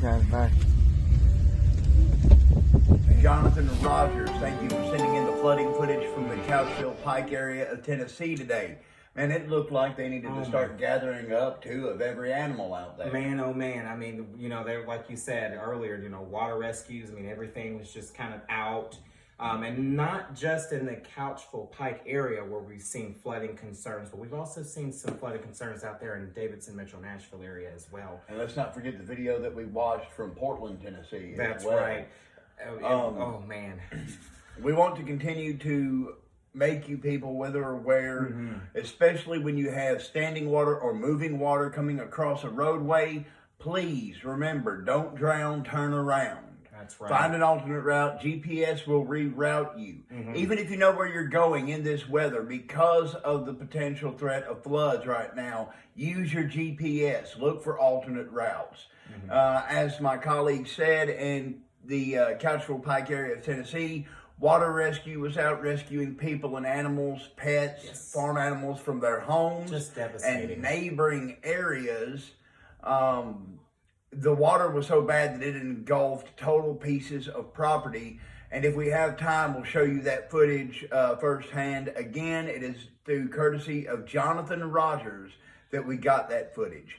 Guys, bye. Jonathan Rogers, thank you for sending in the flooding footage from the Couchville Pike area of Tennessee today. Man, it looked like they needed to start gathering up, too, of every animal out there. Man, oh man. I mean, they're like you said earlier, water rescues. I mean, everything was just kind of out. And not just in the Couchville Pike area where we've seen flooding concerns, but we've also seen some flooding concerns out there in Davidson, Metro Nashville area as well. And let's not forget the video that we watched from Portland, Tennessee. That's right. Oh man. We want to continue to make you people weather aware, especially when you have standing water or moving water coming across a roadway. Please remember, don't drown, turn around. That's right. Find an alternate route. GPS will reroute you. Even if you know where you're going in this weather, because of the potential threat of floods right now, use your GPS. Look for alternate routes. As my colleague said, in the Couchville Pike area of Tennessee, water rescue was out rescuing people and animals, pets, farm animals from their homes. Just devastating. And neighboring areas. The water was so bad that it engulfed total pieces of property. And if we have time, we'll show you that footage firsthand. Again, it is through courtesy of Jonathan Rogers that we got that footage.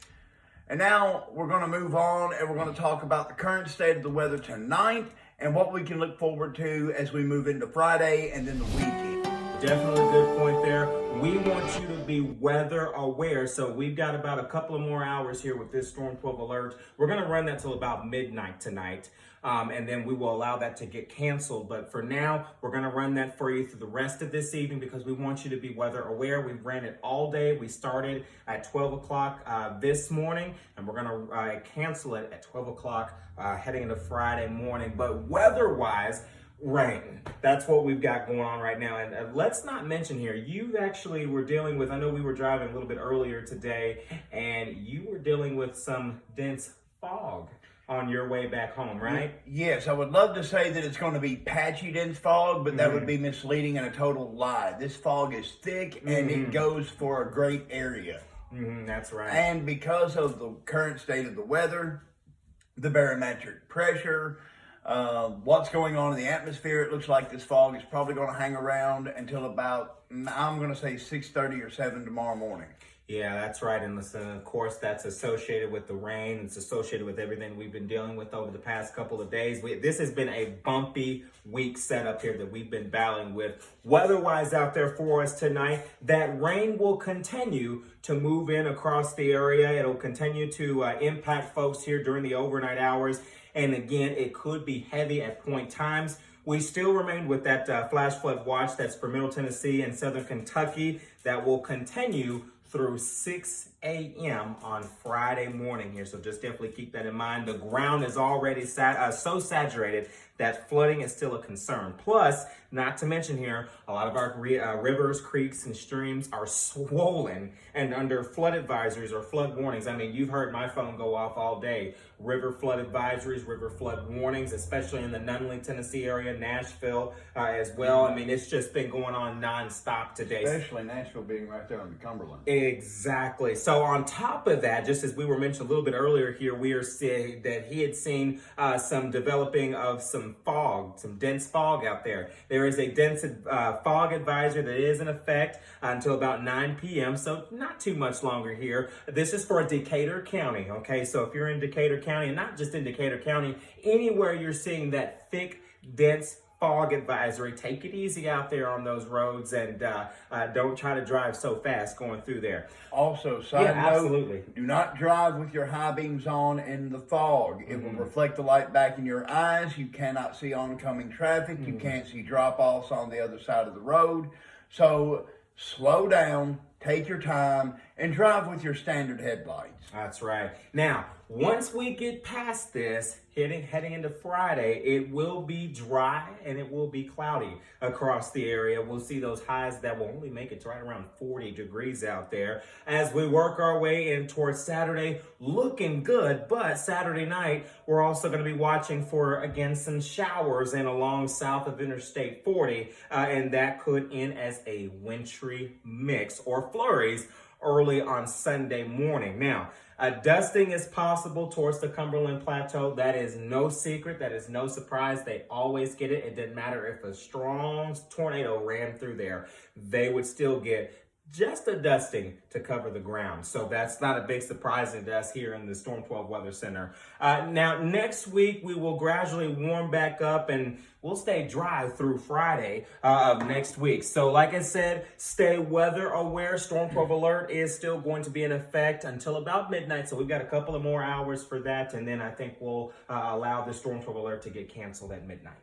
And now we're going to move on and we're going to talk about the current state of the weather tonight and what we can look forward to as we move into Friday and then the weekend. Definitely a good point there. We want you to be weather aware. So we've got about a couple of more hours here with this Storm 12 alert. We're going to run that till about midnight tonight. And then we will allow that to get canceled. But for now, we're going to run that for you through the rest of this evening because we want you to be weather aware. We ran it all day. We started at 12 o'clock this morning, and we're going to cancel it at 12 o'clock heading into Friday morning. But weather-wise, rain. That's what we've got going on right now. And let's not mention here, you actually were dealing with, I know we were driving a little bit earlier today, and you were dealing with some dense fog on your way back home, right? Yes, I would love to say that it's going to be patchy dense fog, but that would be misleading and a total lie. This fog is thick and it goes for a great area. That's right. And because of the current state of the weather, the barometric pressure, what's going on in the atmosphere, it looks like this fog is probably going to hang around until about, I'm going to say 6:30 or 7 tomorrow morning. Yeah, that's right. And listen, of course, that's associated with the rain. It's associated with everything we've been dealing with over the past couple of days. This has been a bumpy week setup here that we've been battling with. Weather-wise out there for us tonight, that rain will continue to move in across the area. It'll continue to impact folks here during the overnight hours. And again, it could be heavy at point times. We still remain with that flash flood watch that's for Middle Tennessee and Southern Kentucky that will continue through 6 a.m. on Friday morning here. So just definitely keep that in mind. The ground is already so saturated that flooding is still a concern. Plus, not to mention here, a lot of our rivers, creeks, and streams are swollen and under flood advisories or flood warnings. I mean, you've heard my phone go off all day. River flood advisories, river flood warnings, especially in the Nunley, Tennessee area, Nashville as well. I mean, it's just been going on nonstop today. Especially Nashville being right there on the Cumberland. Exactly. So on top of that, just as we were mentioned a little bit earlier here, we are seeing that he had seen some developing of some fog, some dense fog out there. There is a dense fog advisory that is in effect until about 9 p.m. So not too much longer here. This is for Decatur County. Okay. So if you're in Decatur County, and not just in Decatur County, anywhere you're seeing that thick, dense fog advisory, take it easy out there on those roads and don't try to drive so fast going through there. Also, side note, absolutely. Do not drive with your high beams on in the fog. It will reflect the light back in your eyes. You cannot see oncoming traffic. You can't see drop-offs on the other side of the road. So slow down, take your time, and drive with your standard headlights. That's right. Now, once we get past this, heading into Friday, it will be dry and it will be cloudy across the area. We'll see those highs that will only make it to right around 40 degrees out there. As we work our way in towards Saturday, looking good, but Saturday night, we're also going to be watching for, again, some showers in along south of Interstate 40, and that could end as a wintry mix or flurries early on Sunday morning. Now, Dusting is possible towards the Cumberland Plateau. That is no secret. That is no surprise. They always get it. It didn't matter if a strong tornado ran through there. They would still get just a dusting to cover the ground. So that's not a big surprise to us here in the Storm 12 Weather Center. Now, next week, we will gradually warm back up and we'll stay dry through Friday of next week. So like I said, stay weather aware. Storm 12 alert is still going to be in effect until about midnight. So we've got a couple of more hours for that. And then I think we'll allow the Storm 12 alert to get canceled at midnight.